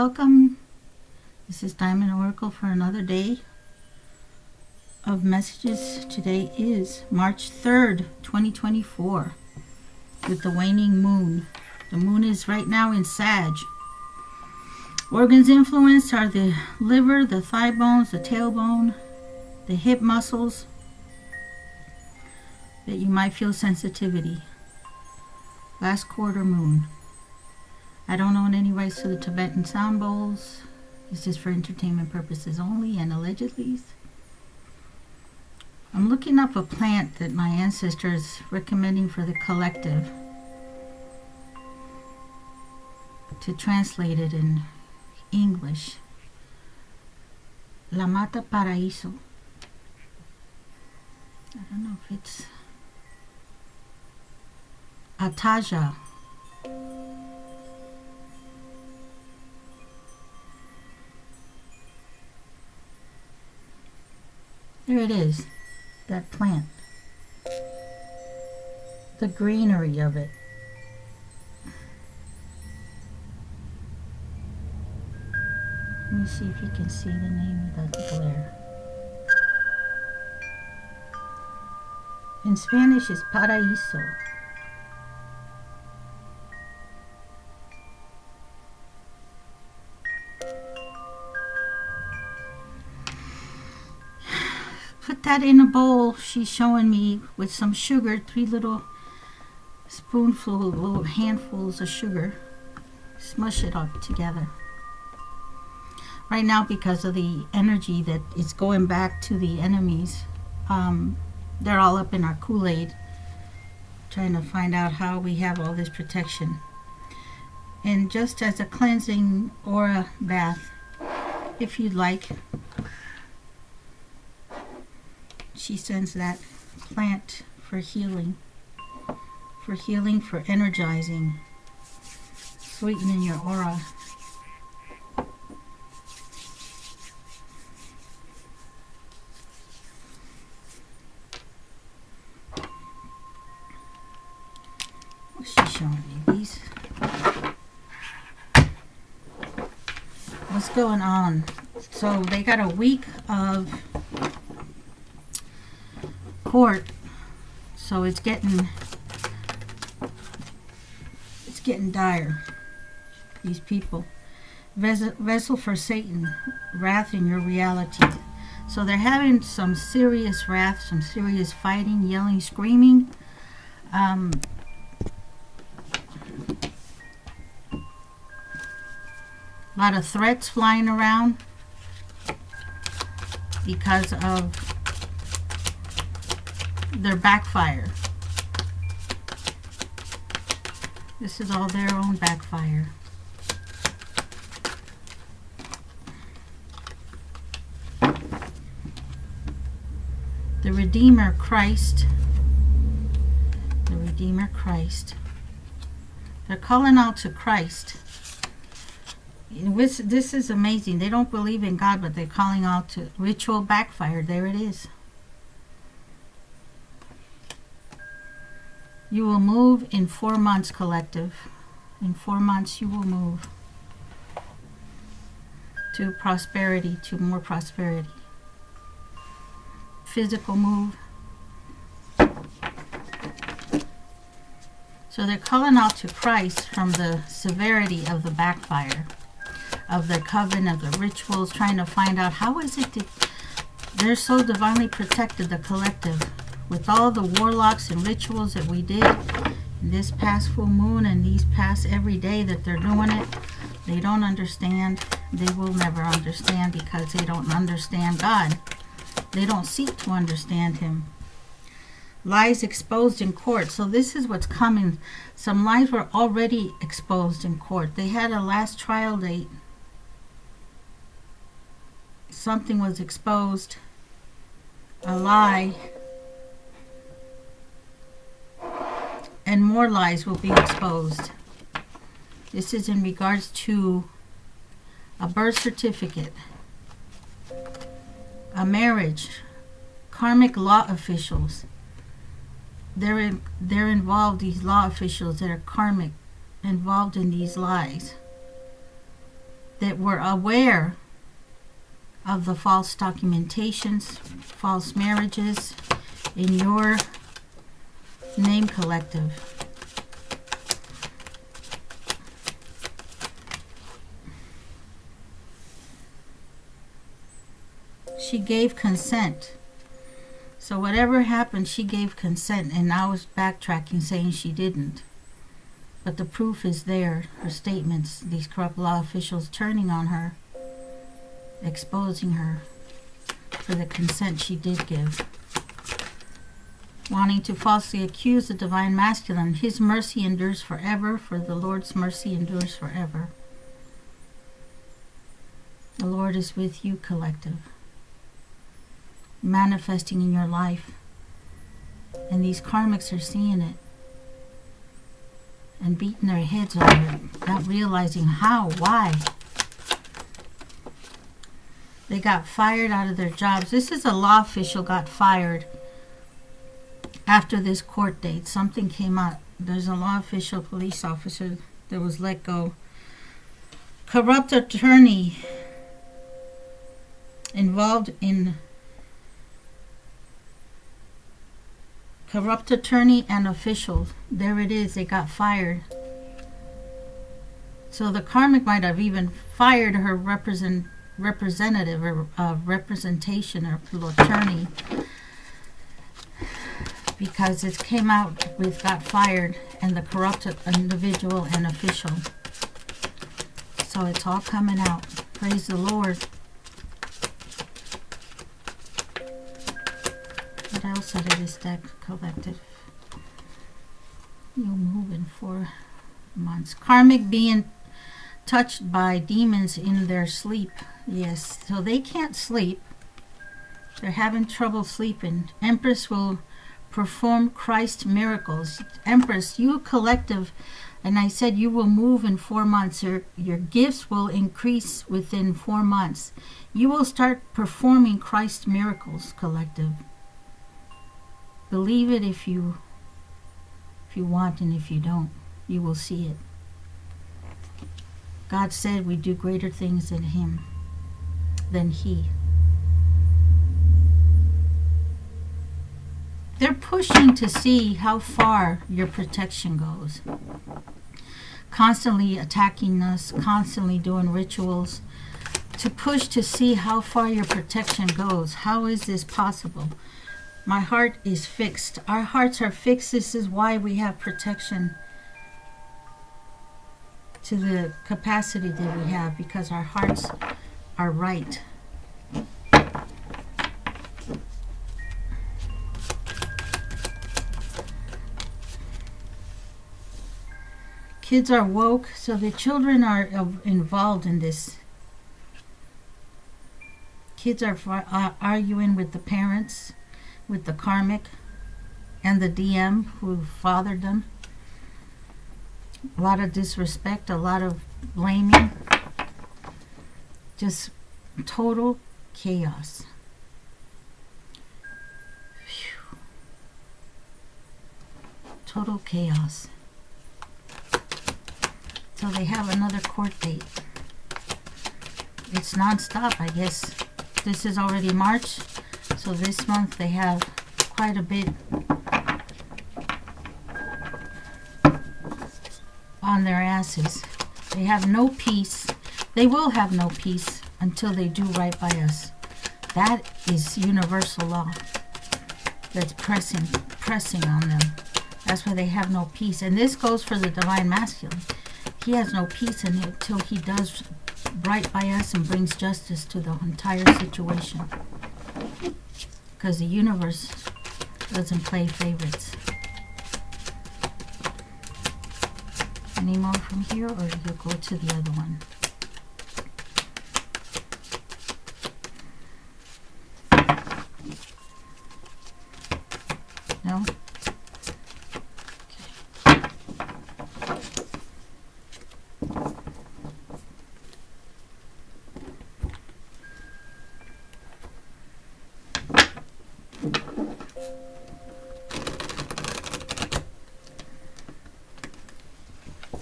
Welcome. This is Diamond Oracle for another day of messages. Today is March 3rd, 2024, with the waning moon. The moon is right now in Sag. Organs influenced are the liver, the thigh bones, the tailbone, the hip muscles, that you might feel sensitivity. Last quarter moon. I don't own any rights to the Tibetan sound bowls. This is for entertainment purposes only and allegedly. I'm looking up a plant that my ancestor is recommending for the collective to translate it in English. La Mata Paraíso. I don't know if it's Ataja. There it is, that plant. The greenery of it. Let me see if you can see the name without the glare. In Spanish, it's paraíso. Put that in a bowl, she's showing me, with some sugar, 3 little spoonfuls, little handfuls of sugar. Smush it up together. Right now, because of the energy that is going back to the enemies, they're all up in our Kool-Aid, trying to find out how we have all this protection. And just as a cleansing aura bath, if you'd like, she sends that plant for healing, for energizing, sweetening your aura. What's she showing me? These. What's going on? So they got a week of court, so it's getting dire. These people, vessel for Satan, wrath in your reality. So they're having some serious wrath, some serious fighting, yelling, screaming. A lot of threats flying around because of their backfire. This is all their own backfire. The Redeemer Christ. The Redeemer Christ. They're calling out to Christ. This is amazing. They don't believe in God, but they're calling out to ritual backfire. There it is. You will move in 4 months, collective. In 4 months you will move to prosperity, to more prosperity. Physical move. So they're calling out to Christ from the severity of the backfire, of the coven, of the rituals, trying to find out how is it that they're so divinely protected, the collective, with all the warlocks and rituals that we did in this past full moon and these past every day that they're doing it. They don't understand. They will never understand because they don't understand God. They don't seek to understand Him. Lies exposed in court. So this is what's coming. Some lies were already exposed in court. They had a last trial date. Something was exposed. A lie. And more lies will be exposed. This is in regards to a birth certificate, a marriage, karmic law officials. They're involved, these law officials that are karmic, involved in these lies. that were aware of the false documentations, false marriages in your name collective. She gave consent. So whatever happened, she gave consent, and now is backtracking saying she didn't. But the proof is there. Her statements, these corrupt law officials turning on her, exposing her for the consent she did give. Wanting to falsely accuse the divine masculine. His mercy endures forever, for the Lord's mercy endures forever. The Lord is with you, collective, manifesting in your life. And these karmics are seeing it and beating their heads over it, not realizing how, why. They got fired out of their jobs. This is a law official got fired after this court date. Something came out. There's a law official, police officer that was let go. Corrupt attorney involved in corrupt attorney and officials. There it is. They got fired. So the karmic might have even fired her representative or representation or attorney, because it came out with got fired and the corrupt individual and official. So it's all coming out. Praise the Lord. What else out of this deck, collective? You'll move in 4 months. Karmic being touched by demons in their sleep. Yes, so they can't sleep. They're having trouble sleeping. Empress will perform Christ miracles. Empress, you collective, and I said you will move in 4 months. Your gifts will increase within 4 months. You will start performing Christ miracles, collective. Believe it if you want, and if you don't, you will see it. God said we do greater things than him, than he. They're pushing to see how far your protection goes. Constantly attacking us, constantly doing rituals to push to see how far your protection goes. How is this possible? My heart is fixed. Our hearts are fixed. This is why we have protection to the capacity that we have, because our hearts are right. Kids are woke, so the children are involved in this. Kids are arguing with the parents, with the karmic, and the DM who fathered them. A lot of disrespect, a lot of blaming. Just total chaos. Phew. Total chaos. So they have another court date. It's non-stop, I guess. This is already March, so this month they have quite a bit on their asses. They have no peace. They will have no peace until they do right by us. That is universal law that's pressing on them. That's why they have no peace. And this goes for the divine masculine. He has no peace until he does right by us and brings justice to the entire situation. Because the universe doesn't play favorites. Any more from here, or you'll go to the other one? No?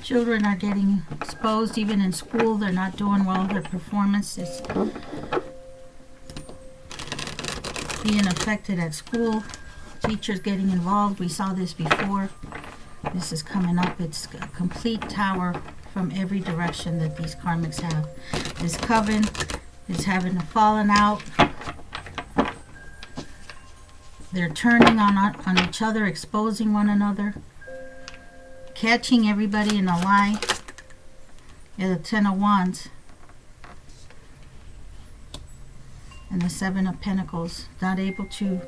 Children are getting exposed, even in school. They're not doing well. Their performance is being affected at school. Teachers getting involved. We saw this before. This is coming up. It's a complete tower from every direction that these karmics have. This coven is having a falling out. They're turning on each other, exposing one another, catching everybody in a lie. Yeah, the Ten of Wands and the Seven of Pentacles. Not able to,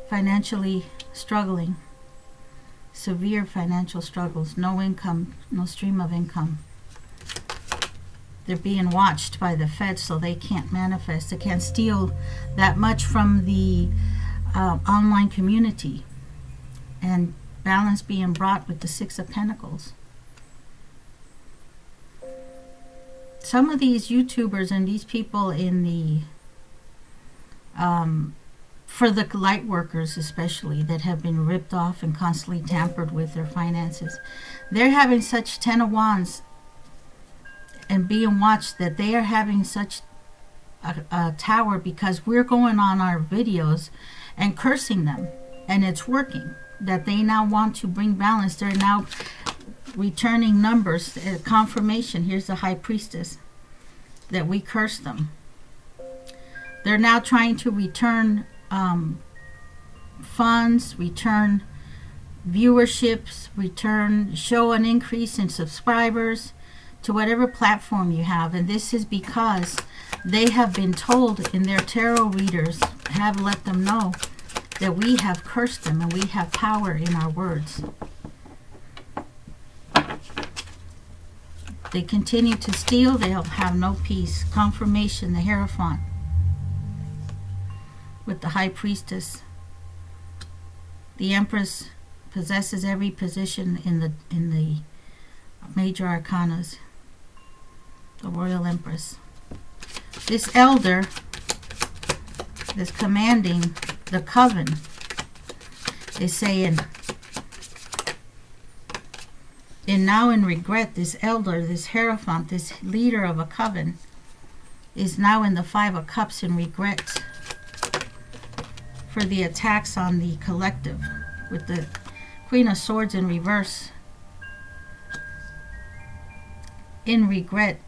financially struggling. Severe financial struggles, no income, no stream of income. They're being watched by the feds, so they can't manifest. They can't steal that much from the online community. And balance being brought with the Six of Pentacles. Some of these YouTubers and these people in the for the light workers especially, that have been ripped off and constantly tampered with their finances, they're having such Ten of Wands and being watched that they are having such a tower, because we're going on our videos and cursing them, and it's working. That they now want to bring balance. They're now returning numbers, confirmation. Here's the High Priestess, that we cursed them. They're now trying to return funds, return viewerships, show an increase in subscribers to whatever platform you have. And this is because they have been told, in their tarot readers have let them know, that we have cursed them and we have power in our words. They continue to steal, they'll have no peace. Confirmation, the Hierophant with the High Priestess. The Empress possesses every position in the major arcanas. The Royal Empress. This elder is commanding the coven, is saying, and now in regret, this elder, this Hierophant, this leader of a coven, is now in the Five of Cups in regret for the attacks on the collective, with the Queen of Swords in reverse. In regret,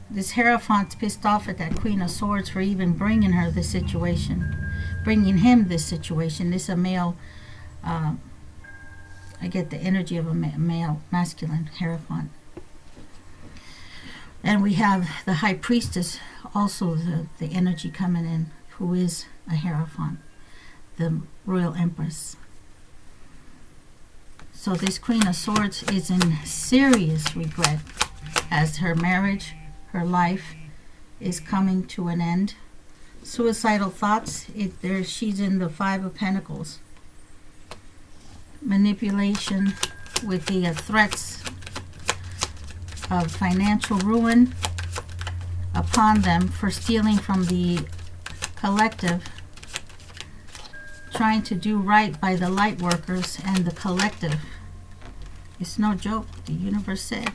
this Hierophant's pissed off at that Queen of Swords for even bringing her this situation, bringing him this situation. This is a male, I get the energy of a male, masculine Hierophant. And we have the High Priestess, also the energy coming in, who is a Hierophant, the Royal Empress. So this Queen of Swords is in serious regret, as her marriage, her life is coming to an end. Suicidal thoughts, she's in the Five of Pentacles. Manipulation with the threats of financial ruin upon them for stealing from the collective, trying to do right by the light workers and the collective. It's no joke, the universe said.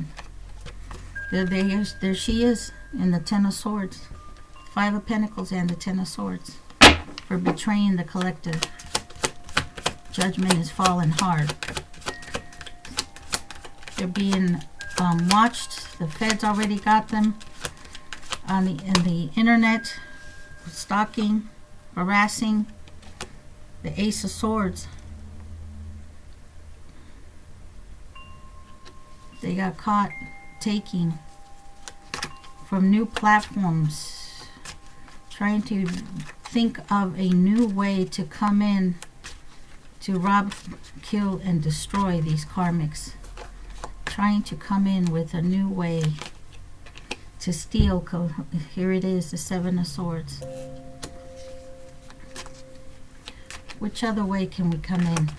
There she is in the Ten of Swords, Five of Pentacles and the Ten of Swords, for betraying the collective. Judgment is falling hard. They're being watched. The feds already got them on in the internet, stalking, harassing. The Ace of Swords. They got caught taking from new platforms, trying to think of a new way to come in to rob, kill, and destroy these karmics. Trying to come in with a new way to steal. Here it is, the Seven of Swords. Which other way can we come in?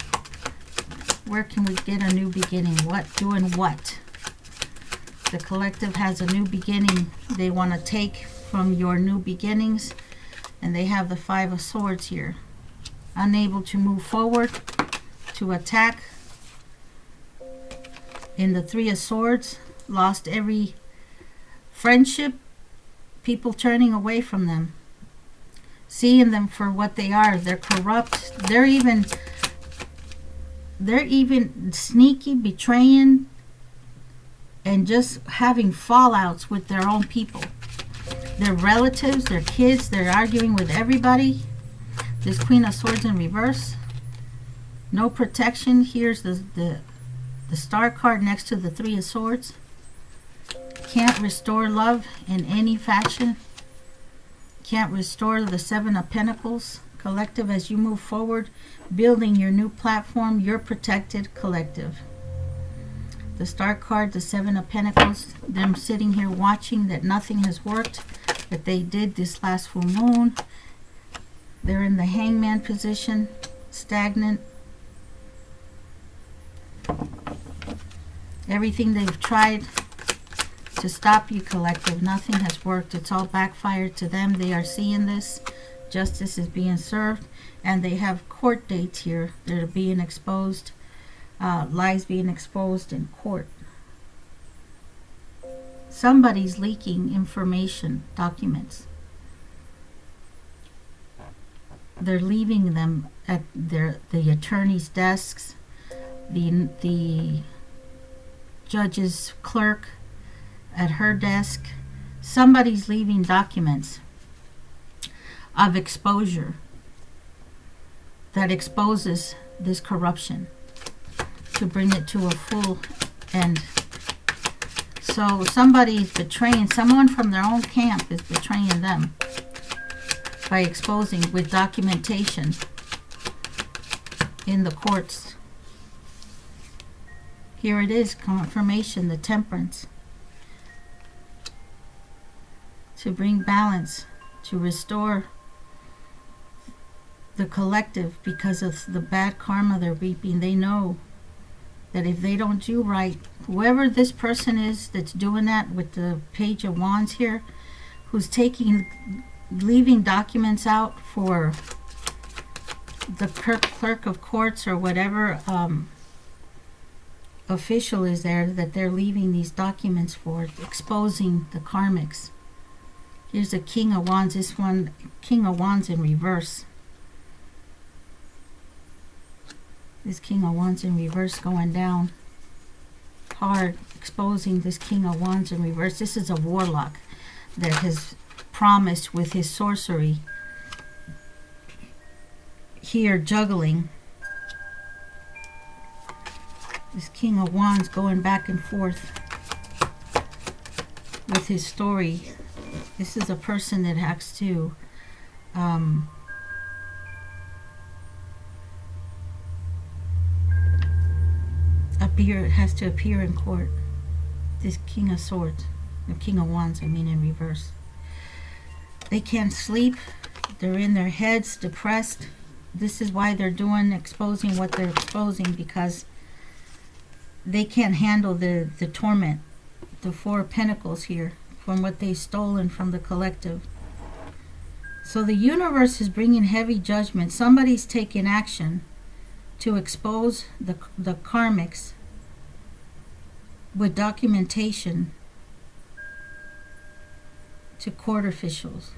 Where can we get a new beginning? What? Doing what? The collective has a new beginning. They want to take from your new beginnings. And they have the Five of Swords here. Unable to move forward, to attack. In the Three of Swords, lost every friendship, people turning away from them, seeing them for what they are. They're corrupt. They're even sneaky, betraying, and just having fallouts with their own people. Their relatives, their kids, they're arguing with everybody. This Queen of Swords in reverse. No protection. Here's the Star card next to the Three of Swords. Can't restore love in any fashion. Can't restore the Seven of Pentacles. Collective, as you move forward, building your new platform, you're protected, collective. The Star card, the Seven of Pentacles, them sitting here watching that nothing has worked, that they did this last full moon. They're in the Hangman position, stagnant. Everything they've tried to stop you, collective, nothing has worked. It's all backfired to them. They are seeing this. Justice is being served, and they have court dates here. They're being exposed, lies being exposed in court. Somebody's leaking information, documents. They're leaving them at the attorney's desks, the judge's clerk at her desk. Somebody's leaving documents of exposure that exposes this corruption to bring it to a full end. So somebody's betraying, someone from their own camp is betraying them by exposing with documentation in the courts. Here it is, confirmation, the Temperance. To bring balance, to restore the collective because of the bad karma they're reaping. They know that if they don't do right, whoever this person is that's doing that with the Page of Wands here, who's leaving documents out for the clerk of courts or whatever official is there that they're leaving these documents for, exposing the karmics. Here's a King of Wands. This one, King of Wands in reverse. This King of Wands in reverse going down hard, exposing this King of Wands in reverse. This is a warlock that has promised with his sorcery here, juggling. This King of Wands going back and forth with his story. This is a person that has to appear in court. This King of Swords, the King of Wands, I mean, in reverse. They can't sleep. They're in their heads, depressed. This is why they're exposing what they're exposing, because they can't handle the torment. The Four of Pentacles here, from what they've stolen from the collective. So the universe is bringing heavy judgment. Somebody's taking action to expose the karmics with documentation to court officials.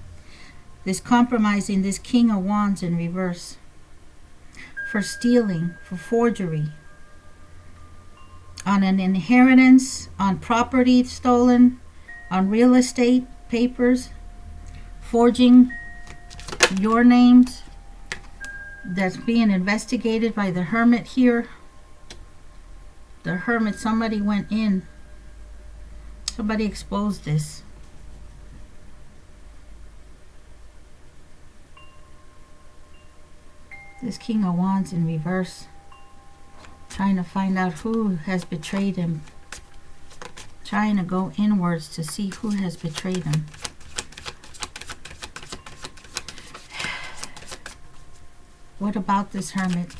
This compromising this King of Wands in reverse for stealing, for forgery, on an inheritance, on property stolen, on real estate papers, forging your names. That's being investigated by the Hermit here. The Hermit, somebody went in. Somebody exposed this. This King of Wands in reverse, trying to find out who has betrayed him. Trying to go inwards to see who has betrayed him. What about this Hermit?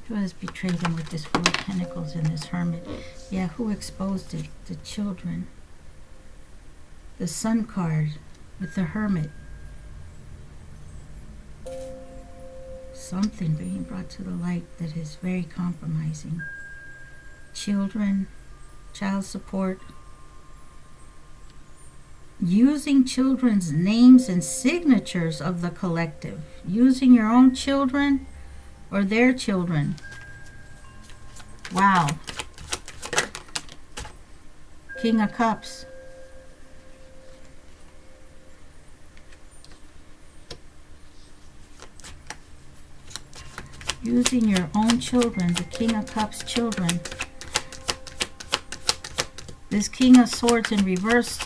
Who has betrayed him with this Four of Pentacles and this Hermit? Yeah, who exposed it? The children. The Sun card with the Hermit. Something being brought to the light that is very compromising. Children, child support, using children's names and signatures of the collective, using your own children or their children. Wow. King of Cups. Using your own children, the King of Cups children. This King of Swords in reverse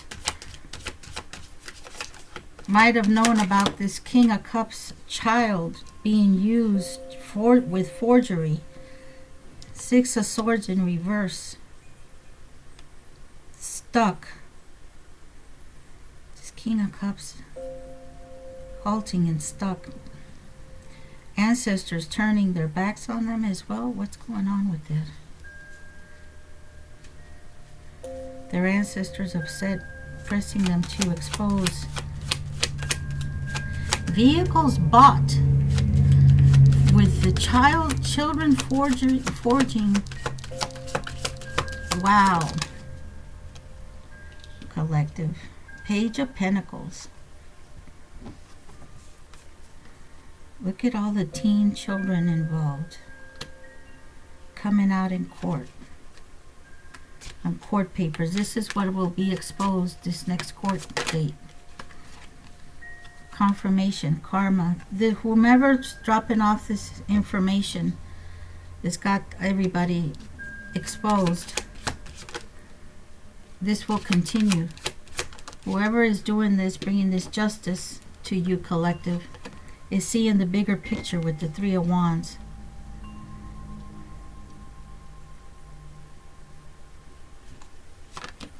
might have known about this King of Cups child being used with forgery. Six of Swords in reverse. Stuck. This King of Cups halting and stuck. Ancestors turning their backs on them as well. What's going on with that? Their ancestors upset, pressing them to expose. Vehicles bought with the children forging. Wow. Collective. Page of Pentacles. Look at all the teen children involved coming out in court on court papers. This is what will be exposed this next court date. Confirmation, karma. Whomever's dropping off this information has got everybody exposed. This will continue. Whoever is doing this, bringing this justice to you, collective, is seeing the bigger picture with the Three of Wands.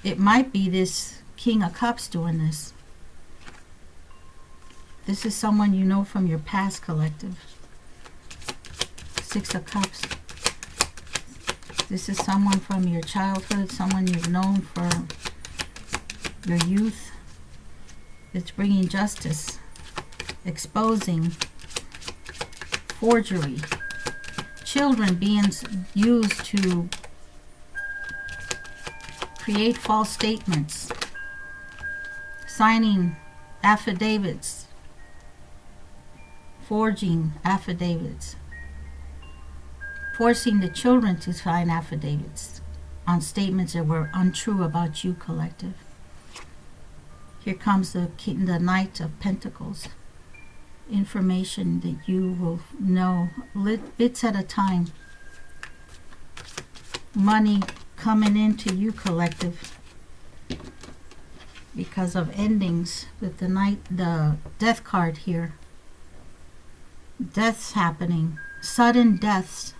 It might be this King of Cups doing this. This is someone you know from your past, collective. Six of Cups. This is someone from your childhood, someone you've known for your youth. It's bringing justice. Exposing forgery, children being used to create false statements, signing affidavits, forging affidavits, forcing the children to sign affidavits on statements that were untrue about you, collective. Here comes the Knight of Pentacles. Information that you will know bits at a time. Money coming into you, collective, because of endings with the death card here. Deaths happening, sudden deaths.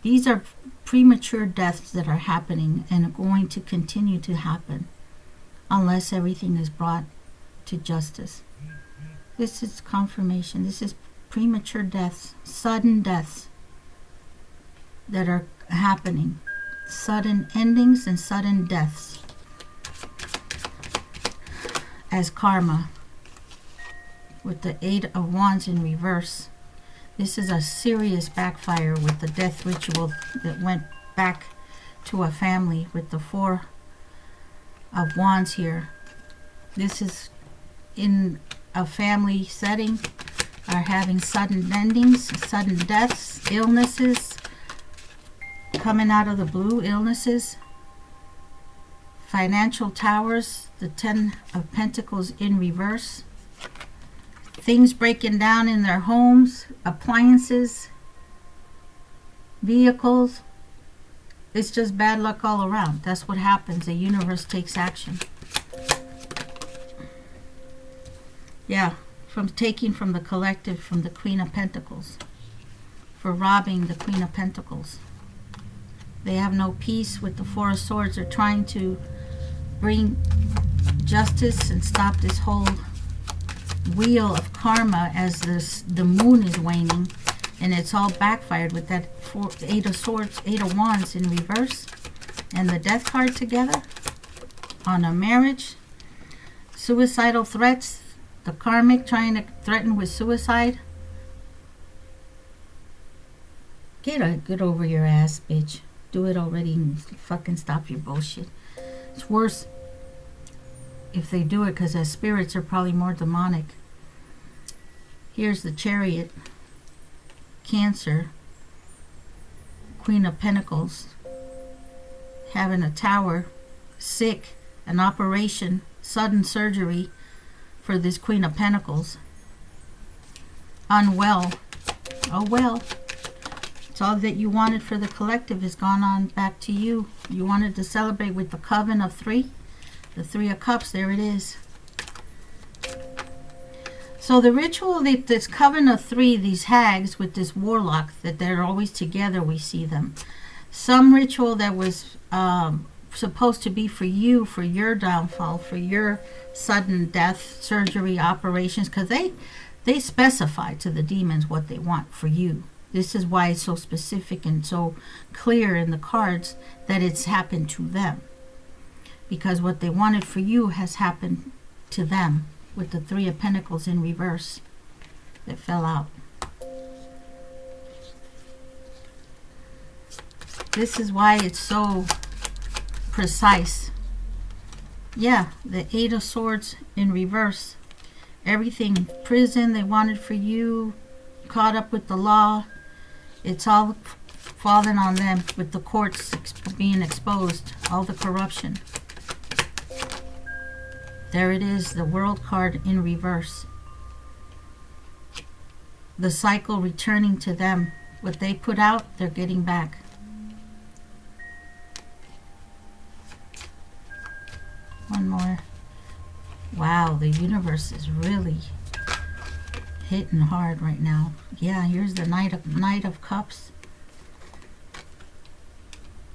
These are premature deaths that are happening and are going to continue to happen unless everything is brought to justice. This is confirmation. This is premature deaths, sudden deaths that are happening. Sudden endings and sudden deaths as karma with the Eight of Wands in reverse. This is a serious backfire with the death ritual that went back to a family with the Four of Wands here. This is in a family setting, are having sudden endings, sudden deaths, illnesses, coming out of the blue, illnesses, financial towers, the Ten of Pentacles in reverse, things breaking down in their homes, appliances, vehicles. It's just bad luck all around. That's what happens. The universe takes action. Yeah, taking from the collective, from the Queen of Pentacles, for robbing the Queen of Pentacles. They have no peace with the Four of Swords. They're trying to bring justice and stop this whole wheel of karma as the moon is waning, and it's all backfired with that Eight of Swords, Eight of Wands in reverse, and the Death card together on a marriage, suicidal threats, The karmic trying to threaten with suicide. Get over your ass, bitch. Do it already and fucking stop your bullshit. It's worse if they do it because their spirits are probably more demonic. Here's the Chariot. Cancer. Queen of Pentacles. Having a tower. Sick. An operation. Sudden surgery for this Queen of Pentacles. Unwell. Oh well. It's all that you wanted for the collective has gone on back to you. You wanted to celebrate with the Coven of Three. The Three of Cups, there it is. So the ritual, this Coven of Three, these hags with this warlock, that they're always together, we see them. Some ritual that was supposed to be for you, for your downfall, for your sudden death, surgery, operations, because they specify to the demons what they want for you. This is why it's so specific and so clear in the cards that it's happened to them. Because what they wanted for you has happened to them with the Three of Pentacles in reverse that fell out. This is why it's so precise. Yeah, the Eight of Swords in reverse. Everything, prison they wanted for you, caught up with the law. It's all fallen on them with the courts being exposed, all the corruption. There it is, the World card in reverse. The cycle returning to them. What they put out, they're getting back. One more. Wow, the universe is really hitting hard right now. Yeah, here's the Knight of Cups.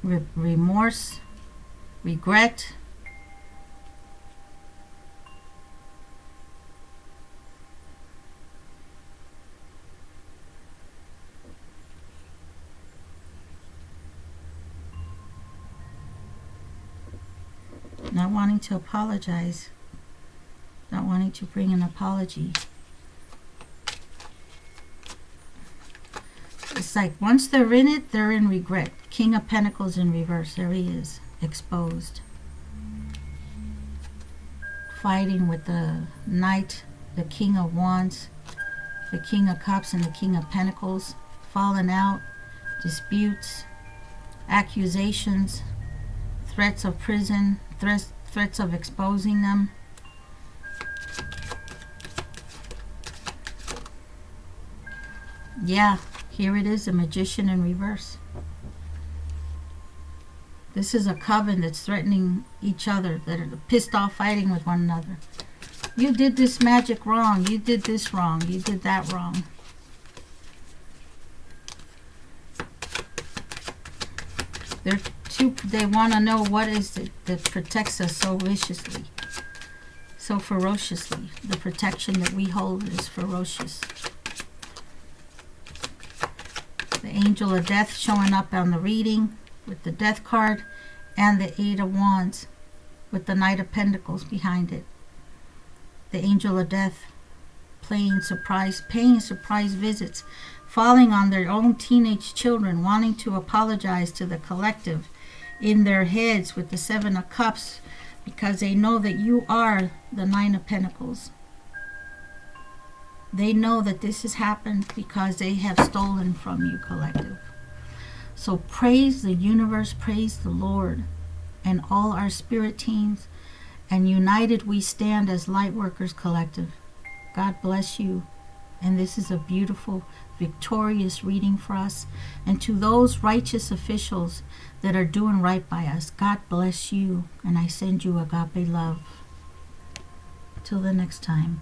Remorse, regret. Not wanting to apologize. Not wanting to bring an apology. It's like once they're in it, they're in regret. King of Pentacles in reverse. There he is. Exposed. Fighting with the Knight, the King of Wands, the King of Cups, and the King of Pentacles. Falling out. Disputes. Accusations. Threats of prison. Threats of exposing them. Yeah, here it is, a Magician in reverse. This is a coven that's threatening each other, that are pissed off fighting with one another. You did this magic wrong. You did this wrong. You did that wrong. They want to know what is it that protects us so viciously, so ferociously. The protection that we hold is ferocious. The Angel of Death showing up on the reading with the Death card, and the Eight of Wands with the Knight of Pentacles behind it. The Angel of Death paying surprise visits, falling on their own teenage children, wanting to apologize to the collective in their heads with the Seven of Cups, because they know that you are the Nine of Pentacles. They know that this has happened because they have stolen from you, collective. So praise the universe, praise the Lord, and all our spirit teams, and united we stand as light workers collective. God bless you. And this is a beautiful, victorious reading for us. And to those righteous officials that are doing right by us, God bless you. And I send you agape love. Till the next time.